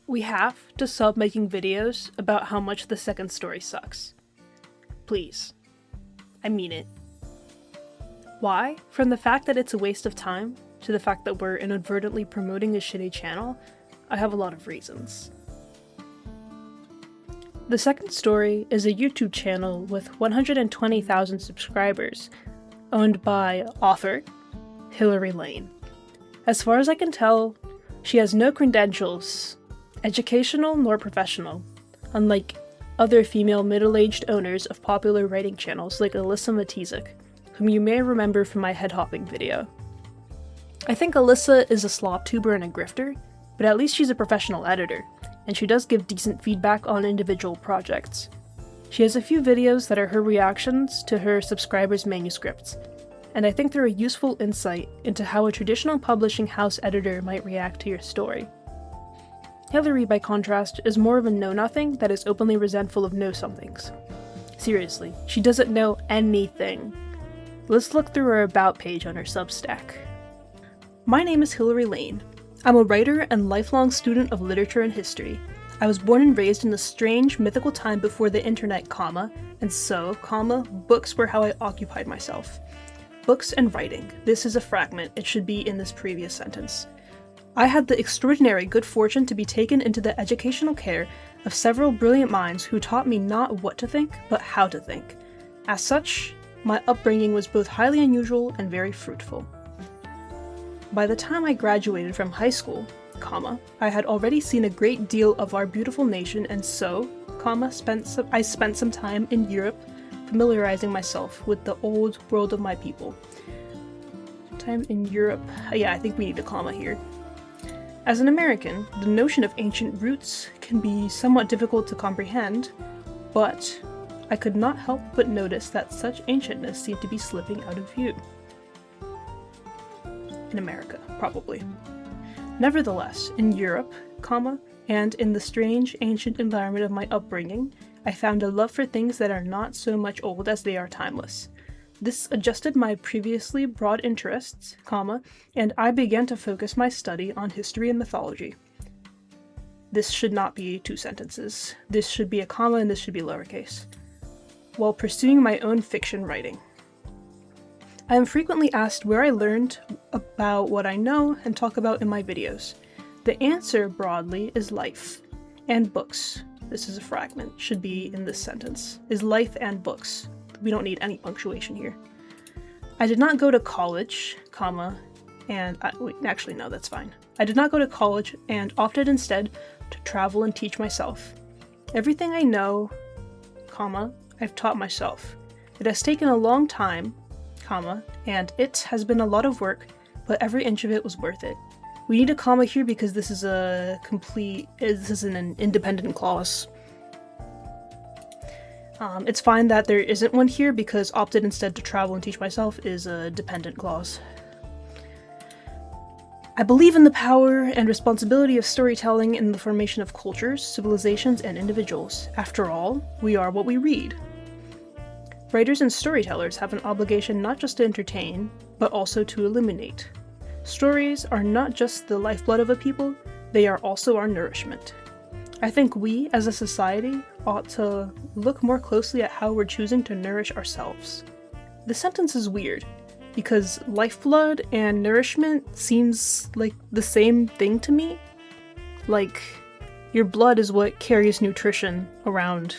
We have to stop making videos about how much the second story sucks. Please. I mean it. Why? From the fact that it's a waste of time, to the fact that we're inadvertently promoting a shitty channel, I have a lot of reasons. The Second Story is a YouTube channel with 120,000 subscribers, owned by author Hillary Lane. As far as I can tell, she has no credentials, educational nor professional, unlike other female middle-aged owners of popular writing channels like Alyssa Matizek, whom you may remember from my head-hopping video. I think Alyssa is a slop tuber and a grifter, but at least she's a professional editor, and she does give decent feedback on individual projects. She has a few videos that are her reactions to her subscribers' manuscripts, and I think they're a useful insight into how a traditional publishing house editor might react to your story. Hillary, by contrast, is more of a know-nothing that is openly resentful of know-somethings. Seriously, she doesn't know anything. Let's look through her About page on her Substack. My name is Hillary Lane. I'm a writer and lifelong student of literature and history. I was born and raised in a strange, mythical time before the internet, and so, books were how I occupied myself. Books and writing. This is a fragment. It should be in this previous sentence. I had the extraordinary good fortune to be taken into the educational care of several brilliant minds who taught me not what to think, but how to think. As such, my upbringing was both highly unusual and very fruitful. By the time I graduated from high school, I had already seen a great deal of our beautiful nation, and so, I spent some time in Europe familiarizing myself with the old world of my people. Time in Europe. Yeah, I think we need a comma here. As an American, the notion of ancient roots can be somewhat difficult to comprehend, but I could not help but notice that such ancientness seemed to be slipping out of view. In America, probably. Nevertheless, in Europe, and in the strange, ancient environment of my upbringing, I found a love for things that are not so much old as they are timeless. This adjusted my previously broad interests, and I began to focus my study on history and mythology. This should not be two sentences. This should be a comma and this should be lowercase. While pursuing my own fiction writing. I am frequently asked where I learned about what I know and talk about in my videos. The answer, broadly, is life and books. This is a fragment, should be in this sentence, is life and books. We don't need any punctuation here. I did not go to college, actually no, that's fine. I did not go to college and opted instead to travel and teach myself. Everything I know, I've taught myself. It has taken a long time, and it has been a lot of work, but every inch of it was worth it. We need a comma here because this is an independent clause. It's fine that there isn't one here because opted instead to travel and teach myself is a dependent clause. I believe in the power and responsibility of storytelling in the formation of cultures, civilizations, and individuals. After all, we are what we read. Writers and storytellers have an obligation not just to entertain, but also to illuminate. Stories are not just the lifeblood of a people, they are also our nourishment. I think we, as a society, ought to look more closely at how we're choosing to nourish ourselves. The sentence is weird, because lifeblood and nourishment seems like the same thing to me. Like, your blood is what carries nutrition around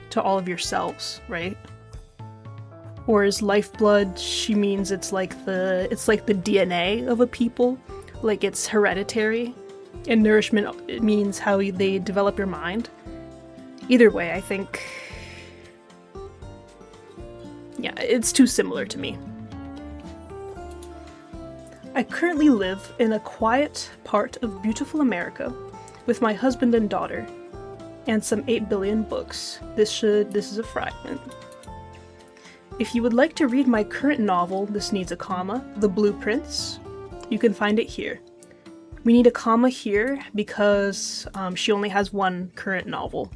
to all of your cells, right? Or is lifeblood, she means it's like the DNA of a people, like it's hereditary. And nourishment, it means how they develop your mind. Either way, I think... yeah, it's too similar to me. I currently live in a quiet part of beautiful America with my husband and daughter, and some 8 billion books. This is a fragment. If you would like to read my current novel, this needs a comma, The Blueprints, you can find it here. We need a comma here because she only has one current novel.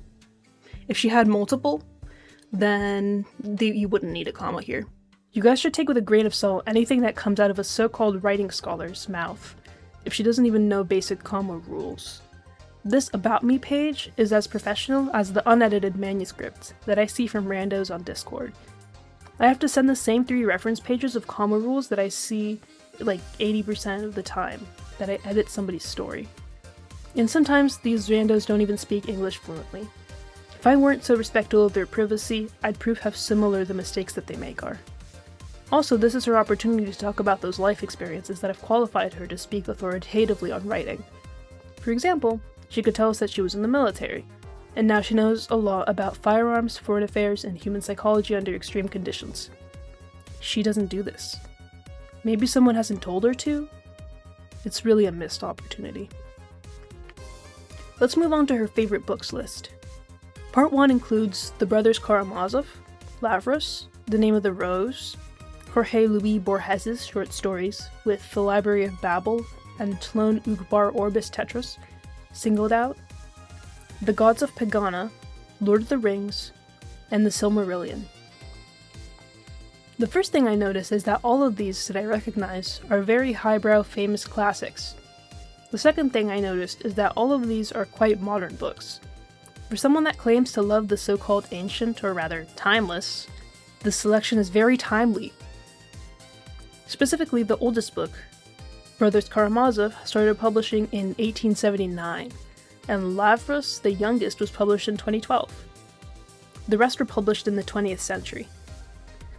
If she had multiple, then you wouldn't need a comma here. You guys should take with a grain of salt anything that comes out of a so-called writing scholar's mouth, if she doesn't even know basic comma rules. This About Me page is as professional as the unedited manuscripts that I see from randos on Discord. I have to send the same 3 reference pages of comma rules that I see like 80% of the time that I edit somebody's story. And sometimes these randos don't even speak English fluently. If I weren't so respectful of their privacy, I'd prove how similar the mistakes that they make are. Also, this is her opportunity to talk about those life experiences that have qualified her to speak authoritatively on writing. For example, she could tell us that she was in the military, and now she knows a lot about firearms, foreign affairs, and human psychology under extreme conditions. She doesn't do this. Maybe someone hasn't told her to? It's really a missed opportunity. Let's move on to her favorite books list. Part 1 includes The Brothers Karamazov, Lavros, The Name of the Rose, Jorge Luis Borges's short stories with The Library of Babel and Tlon Ughbar Orbis Tetris, singled out, The Gods of Pagana, Lord of the Rings, and The Silmarillion. The first thing I notice is that all of these that I recognize are very highbrow famous classics. The second thing I noticed is that all of these are quite modern books. For someone that claims to love the so-called ancient, or rather timeless, the selection is very timely. Specifically, the oldest book, Brothers Karamazov, started publishing in 1879, and Lavros, the youngest, was published in 2012. The rest were published in the 20th century.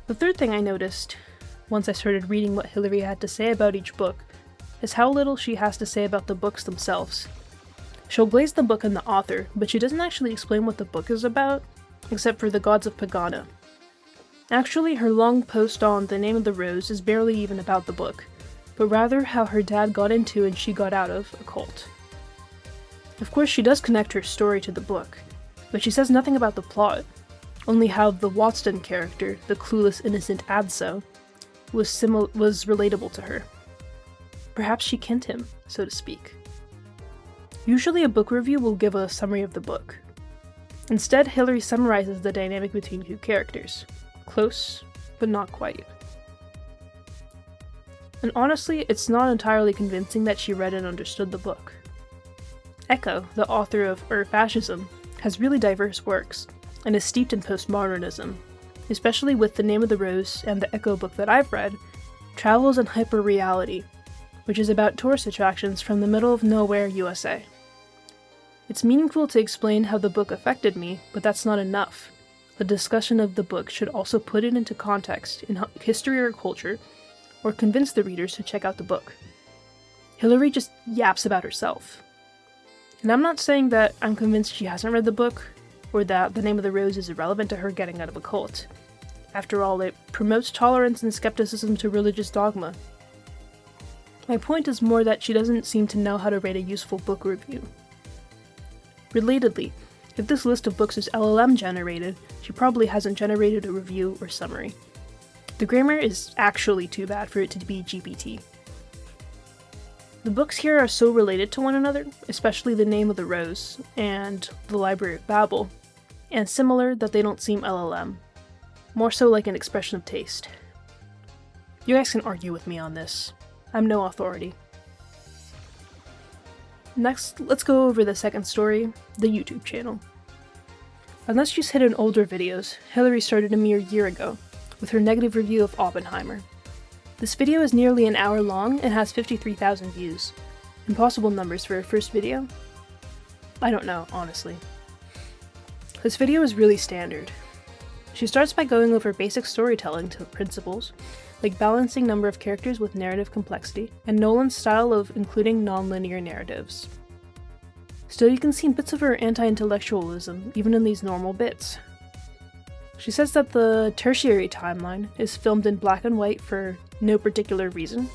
The third thing I noticed, once I started reading what Hilary had to say about each book, is how little she has to say about the books themselves. She'll glaze the book and the author, but she doesn't actually explain what the book is about, except for The Gods of Pagana. Actually, her long post on The Name of the Rose is barely even about the book, but rather how her dad got into and she got out of a cult. Of course, she does connect her story to the book, but she says nothing about the plot, only how the Watson character, the clueless innocent Adso, was relatable to her. Perhaps she kenned him, so to speak. Usually a book review will give a summary of the book. Instead, Hilary summarizes the dynamic between 2 characters. Close, but not quite. And honestly, it's not entirely convincing that she read and understood the book. Eco, the author of Fascism, has really diverse works, and is steeped in postmodernism, especially with The Name of the Rose and the Eco book that I've read, travels in hyperreality, which is about tourist attractions from the middle of nowhere, USA. It's meaningful to explain how the book affected me, but that's not enough. The discussion of the book should also put it into context in history or culture, or convince the readers to check out the book. Hilary just yaps about herself. And I'm not saying that I'm convinced she hasn't read the book, or that The Name of the Rose is irrelevant to her getting out of a cult. After all, it promotes tolerance and skepticism to religious dogma. My point is more that she doesn't seem to know how to write a useful book review. Relatedly, if this list of books is LLM generated, she probably hasn't generated a review or summary. The grammar is actually too bad for it to be GPT. The books here are so related to one another, especially The Name of the Rose and The Library of Babel, and similar that they don't seem LLM. More so like an expression of taste. You guys can argue with me on this. I'm no authority. Next, let's go over the second story, the YouTube channel. Unless she's hidden older videos, Hilary started a mere year ago, with her negative review of Oppenheimer. This video is nearly an hour long and has 53,000 views. Impossible numbers for her first video? I don't know, honestly. This video is really standard. She starts by going over basic storytelling principles, like balancing number of characters with narrative complexity, and Nolan's style of including non-linear narratives. Still, you can see bits of her anti-intellectualism even in these normal bits. She says that the tertiary timeline is filmed in black and white for no particular reason,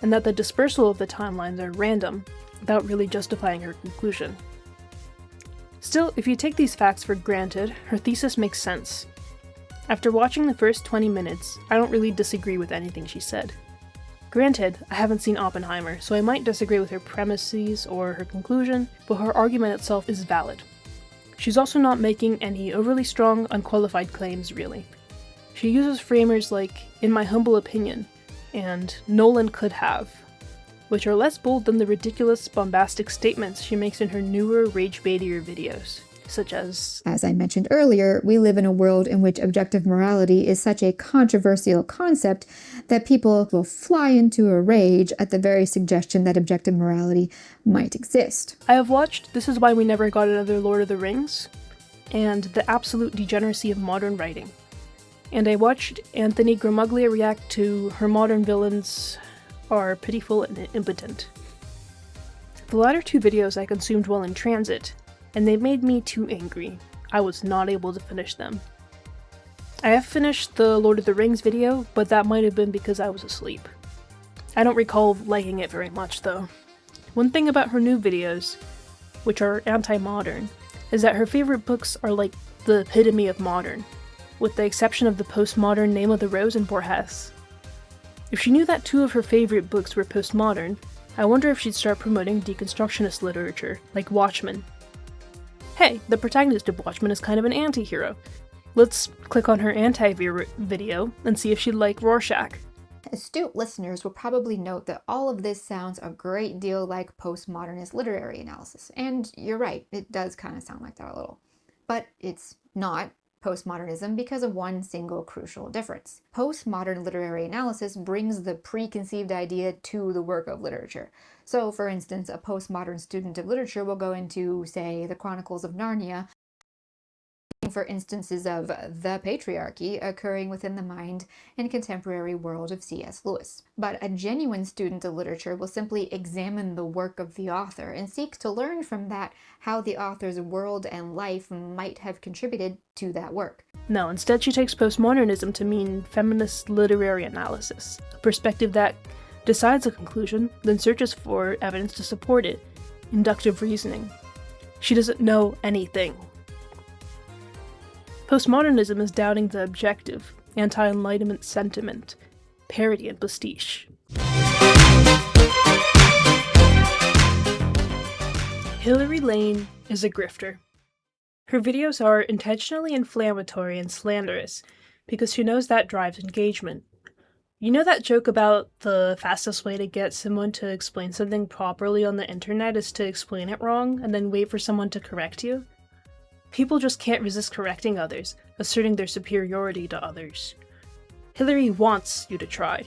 and that the dispersal of the timelines are random, without really justifying her conclusion. Still, if you take these facts for granted, her thesis makes sense. After watching the first 20 minutes, I don't really disagree with anything she said. Granted, I haven't seen Oppenheimer, so I might disagree with her premises or her conclusion, but her argument itself is valid. She's also not making any overly strong, unqualified claims, really. She uses framers like, in my humble opinion, and Nolan could have, which are less bold than the ridiculous, bombastic statements she makes in her newer, rage-baitier videos, such as I mentioned earlier, we live in a world in which objective morality is such a controversial concept that people will fly into a rage at the very suggestion that objective morality might exist. I have watched This Is Why We Never Got Another Lord of the Rings, and The Absolute Degeneracy of Modern Writing. And I watched Anthony Gramuglia react to Her Modern Villains Are Pitiful and Impotent. The latter two videos I consumed while in transit, and they made me too angry. I was not able to finish them. I have finished the Lord of the Rings video, but that might have been because I was asleep. I don't recall liking it very much though. One thing about her new videos, which are anti-modern, is that her favorite books are like the epitome of modern, with the exception of the postmodern Name of the Rose and Borges. If she knew that two of her favorite books were postmodern, I wonder if she'd start promoting deconstructionist literature, like Watchmen. Hey, the protagonist of Watchmen is kind of an anti-hero. Let's click on her anti-video and see if she'd like Rorschach. Astute listeners will probably note that all of this sounds a great deal like postmodernist literary analysis, and you're right, it does kind of sound like that a little. But it's not postmodernism because of one single crucial difference. Postmodern literary analysis brings the preconceived idea to the work of literature. So, for instance, a postmodern student of literature will go into, say, the Chronicles of Narnia, for instances of the patriarchy occurring within the mind and contemporary world of C.S. Lewis. But a genuine student of literature will simply examine the work of the author and seek to learn from that how the author's world and life might have contributed to that work. No, instead she takes postmodernism to mean feminist literary analysis, a perspective that decides a conclusion, then searches for evidence to support it, inductive reasoning. She doesn't know anything. Postmodernism is doubting the objective, anti-enlightenment sentiment, parody and pastiche. Hillary Lane is a grifter. Her videos are intentionally inflammatory and slanderous because she knows that drives engagement. You know that joke about the fastest way to get someone to explain something properly on the internet is to explain it wrong and then wait for someone to correct you? People just can't resist correcting others, asserting their superiority to others. Hillary wants you to try.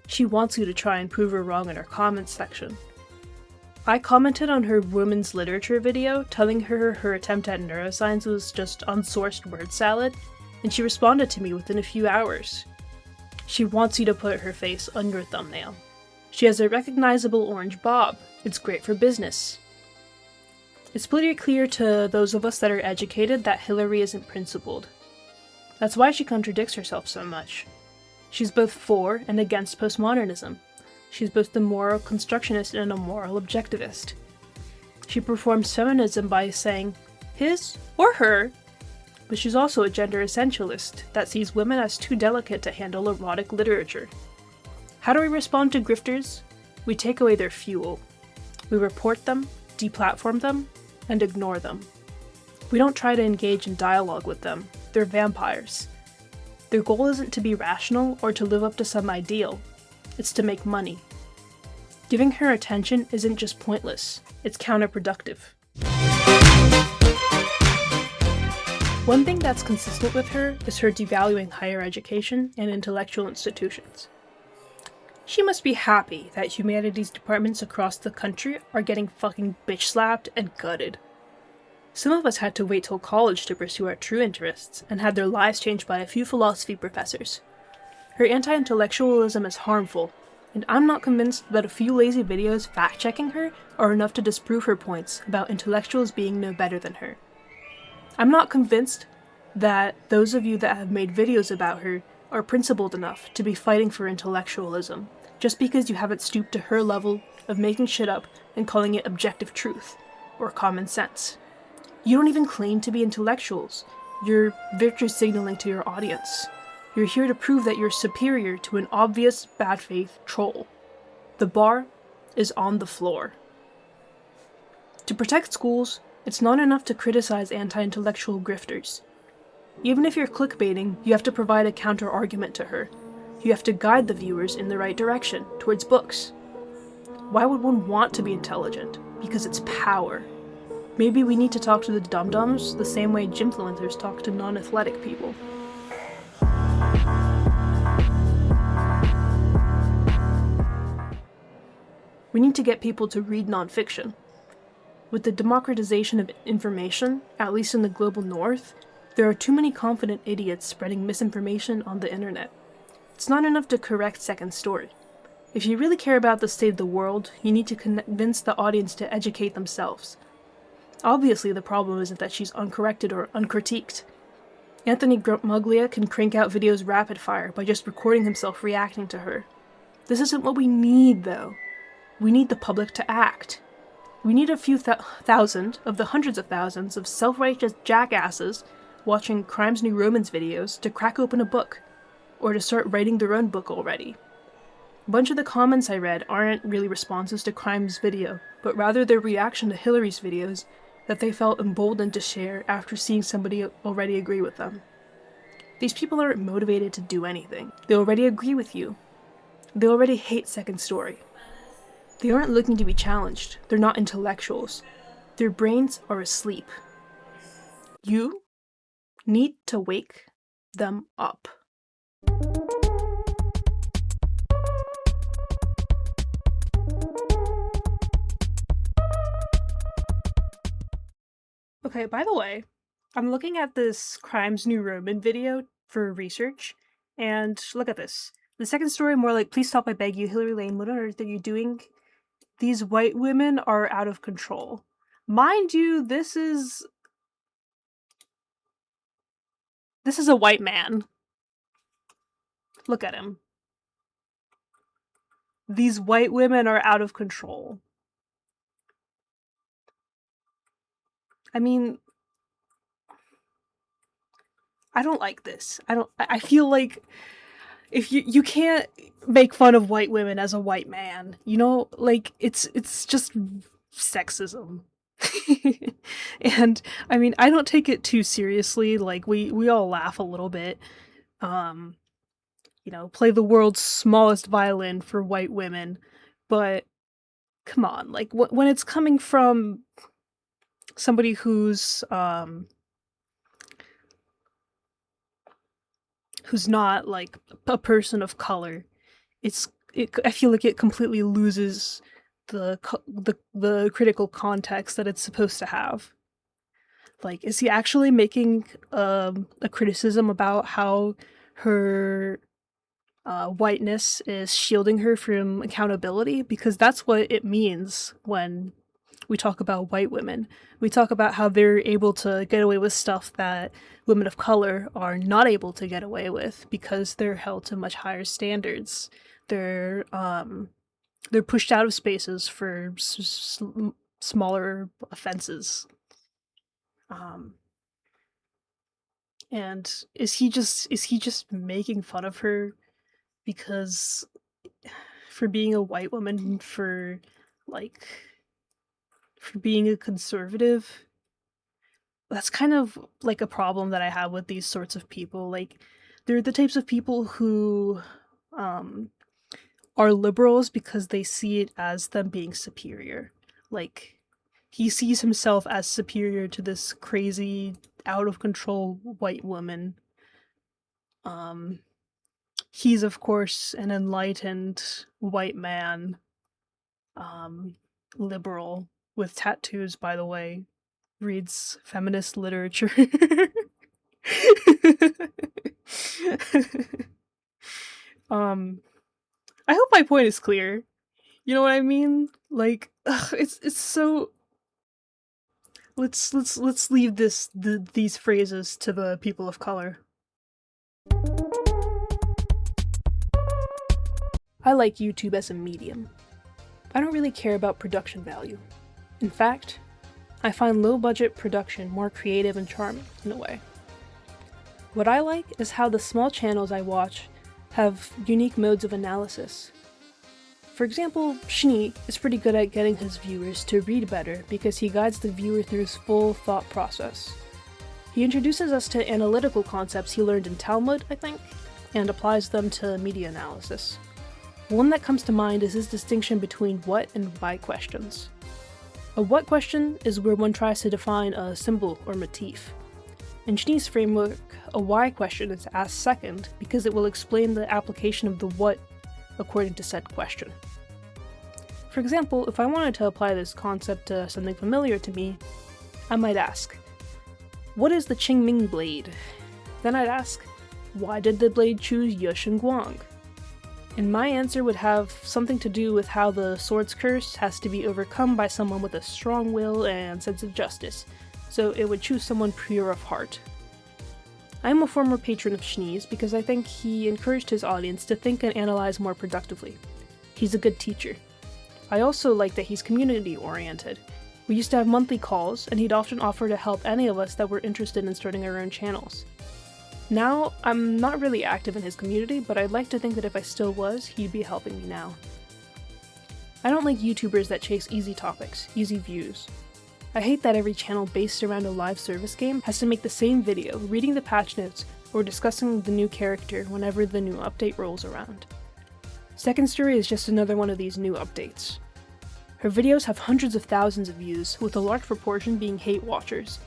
She wants you to try and prove her wrong in her comments section. I commented on her women's literature video, telling her her attempt at neuroscience was just unsourced word salad, and she responded to me within a few hours. She wants you to put her face on your thumbnail. She has a recognizable orange bob. It's great for business. It's pretty clear to those of us that are educated that Hillary isn't principled. That's why she contradicts herself so much. She's both for and against postmodernism. She's both a moral constructionist and a moral objectivist. She performs feminism by saying his or her, but she's also a gender essentialist that sees women as too delicate to handle erotic literature. How do we respond to grifters? We take away their fuel. We report them, deplatform them, and ignore them. We don't try to engage in dialogue with them. They're vampires. Their goal isn't to be rational or to live up to some ideal. It's to make money. Giving her attention isn't just pointless, it's counterproductive. One thing that's consistent with her is her devaluing higher education and intellectual institutions. She must be happy that humanities departments across the country are getting fucking bitch-slapped and gutted. Some of us had to wait till college to pursue our true interests, and had their lives changed by a few philosophy professors. Her anti-intellectualism is harmful, and I'm not convinced that a few lazy videos fact-checking her are enough to disprove her points about intellectuals being no better than her. I'm not convinced that those of you that have made videos about her are principled enough to be fighting for intellectualism, just because you haven't stooped to her level of making shit up and calling it objective truth, or common sense. You don't even claim to be intellectuals. You're virtue signaling to your audience. You're here to prove that you're superior to an obvious bad faith troll. The bar is on the floor. To protect schools, it's not enough to criticize anti-intellectual grifters. Even if you're clickbaiting, you have to provide a counter-argument to her. You have to guide the viewers in the right direction, towards books. Why would one want to be intelligent? Because it's power. Maybe we need to talk to the dum-dums the same way gymfluencers talk to non-athletic people. We need to get people to read nonfiction. With the democratization of information, at least in the global north, there are too many confident idiots spreading misinformation on the internet. It's not enough to correct Second Story. If you really care about the state of the world, you need to convince the audience to educate themselves. Obviously, the problem isn't that she's uncorrected or uncritiqued. Anthony Muglia can crank out videos rapid fire by just recording himself reacting to her. This isn't what we need, though. We need the public to act. We need a few thousand of the hundreds of thousands of self-righteous jackasses watching Crimes New Romans videos to crack open a book, or to start writing their own book already. A bunch of the comments I read aren't really responses to Crimes' video, but rather their reaction to Hillary's videos that they felt emboldened to share after seeing somebody already agree with them. These people aren't motivated to do anything. They already agree with you. They already hate Second Story. They aren't looking to be challenged. They're not intellectuals. Their brains are asleep. You need to wake them up. Okay, by the way, I'm looking at this Crimes New Roman video for research, and look at this. The Second Story, more like, please stop, I beg you, Hillary Lane, what on earth are you doing? These white women are out of control. Mind you, this is a white man. Look at him. These white women are out of control. I mean, I don't like this. I feel like if you can't make fun of white women as a white man, you know, like it's just sexism. And I mean, I don't take it too seriously. Like we all laugh a little bit. You know, play the world's smallest violin for white women, but come on, like when it's coming from somebody who's not like a person of color, I feel like it completely loses the critical context that it's supposed to have. Like, is he actually making a criticism about how her whiteness is shielding her from accountability? Because that's what it means when we talk about white women. We talk about how they're able to get away with stuff that women of color are not able to get away with because they're held to much higher standards. They're pushed out of spaces for smaller offenses. And is he just making fun of her because for being a white woman, for being a conservative? That's kind of like a problem that I have with these sorts of people. Like, they're the types of people who are liberals because they see it as them being superior. Like, he sees himself as superior to this crazy, out of control white woman. He's of course an enlightened white man, liberal with tattoos, by the way, reads feminist literature. I hope my point is clear. You know what I mean? Like, it's so. Let's leave these phrases to the people of color. I like YouTube as a medium. I don't really care about production value. In fact, I find low-budget production more creative and charming, in a way. What I like is how the small channels I watch have unique modes of analysis. For example, Schnee is pretty good at getting his viewers to read better because he guides the viewer through his full thought process. He introduces us to analytical concepts he learned in Talmud, I think, and applies them to media analysis. One that comes to mind is his distinction between what and why questions. A what question is where one tries to define a symbol or motif. In Schnee's framework, a why question is asked second because it will explain the application of the what according to said question. For example, if I wanted to apply this concept to something familiar to me, I might ask, what is the Qingming blade? Then I'd ask, why did the blade choose Ye Guang? And my answer would have something to do with how the sword's curse has to be overcome by someone with a strong will and sense of justice, so it would choose someone pure of heart. I am a former patron of Schnee's because I think he encouraged his audience to think and analyze more productively. He's a good teacher. I also like that he's community-oriented. We used to have monthly calls, and he'd often offer to help any of us that were interested in starting our own channels. Now, I'm not really active in his community, but I'd like to think that if I still was, he'd be helping me now. I don't like YouTubers that chase easy topics, easy views. I hate that every channel based around a live service game has to make the same video, reading the patch notes, or discussing the new character whenever the new update rolls around. Second Story is just another one of these new updates. Her videos have hundreds of thousands of views, with a large proportion being hate watchers.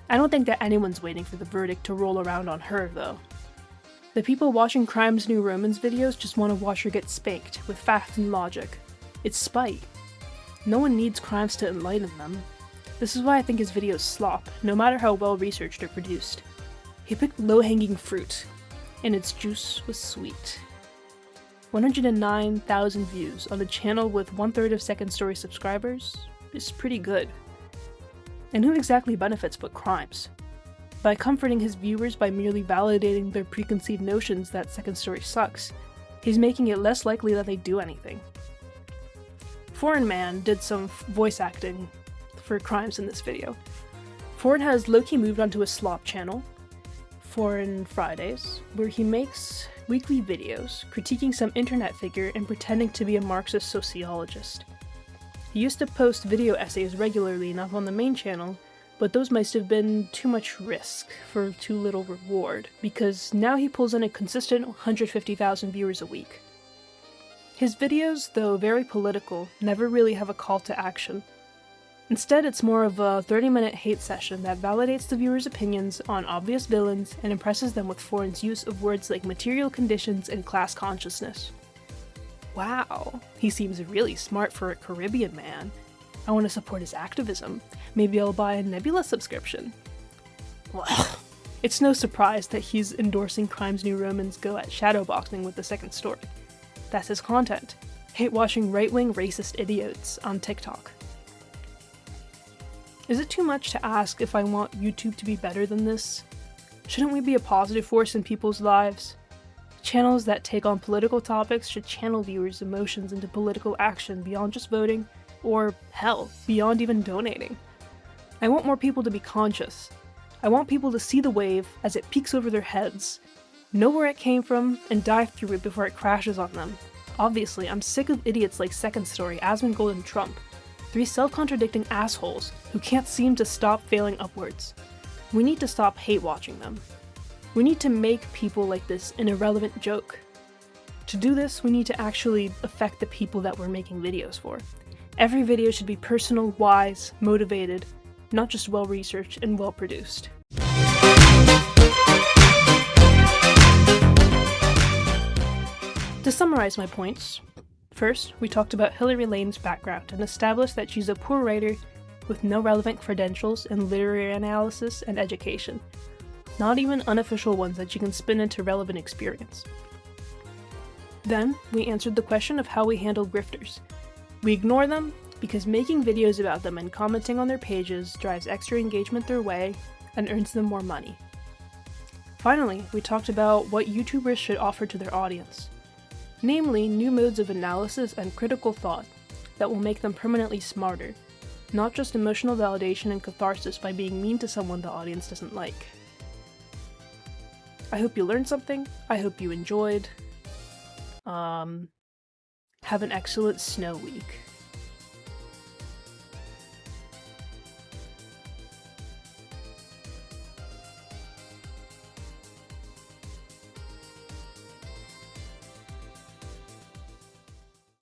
I don't think that anyone's waiting for the verdict to roll around on her, though. The people watching Crimes New Romans videos just want to watch her get spanked, with fact and logic. It's spite. No one needs crimes to enlighten them. This is why I think his videos slop, no matter how well researched or produced. He picked low-hanging fruit, and its juice was sweet. 109,000 views on a channel with 1/3 of Second Story subscribers is pretty good. And who exactly benefits but Crimes? By comforting his viewers by merely validating their preconceived notions that Second Story sucks, he's making it less likely that they do anything. Foreign Man did some voice acting for Crimes in this video. Foreign has low-key moved onto a slop channel, Foreign Fridays, where he makes weekly videos critiquing some internet figure and pretending to be a Marxist sociologist. He used to post video essays regularly enough on the main channel, but those must have been too much risk for too little reward, because now he pulls in a consistent 150,000 viewers a week. His videos, though very political, never really have a call to action. Instead, it's more of a 30-minute hate session that validates the viewers' opinions on obvious villains and impresses them with Foreign's use of words like material conditions and class consciousness. Wow, he seems really smart for a Caribbean man. I want to support his activism. Maybe I'll buy a Nebula subscription. Well, it's no surprise that he's endorsing Crimes New Romans go at shadowboxing with the Second Story. That's his content. Hate-watching right-wing racist idiots on TikTok. Is it too much to ask if I want YouTube to be better than this? Shouldn't we be a positive force in people's lives? Channels that take on political topics should channel viewers' emotions into political action beyond just voting, or hell, beyond even donating. I want more people to be conscious. I want people to see the wave as it peeks over their heads, know where it came from, and dive through it before it crashes on them. Obviously, I'm sick of idiots like Second Story, Asmongold, and Trump. 3 self-contradicting assholes who can't seem to stop failing upwards. We need to stop hate-watching them. We need to make people like this an irrelevant joke. To do this, we need to actually affect the people that we're making videos for. Every video should be personal, wise, motivated, not just well-researched and well-produced. To summarize my points, first, we talked about Hillary Lane's background and established that she's a poor writer with no relevant credentials in literary analysis and education. Not even unofficial ones that you can spin into relevant experience. Then, we answered the question of how we handle grifters. We ignore them because making videos about them and commenting on their pages drives extra engagement their way and earns them more money. Finally, we talked about what YouTubers should offer to their audience. Namely, new modes of analysis and critical thought that will make them permanently smarter, not just emotional validation and catharsis by being mean to someone the audience doesn't like. I hope you learned something. I hope you enjoyed. Have an excellent snow week.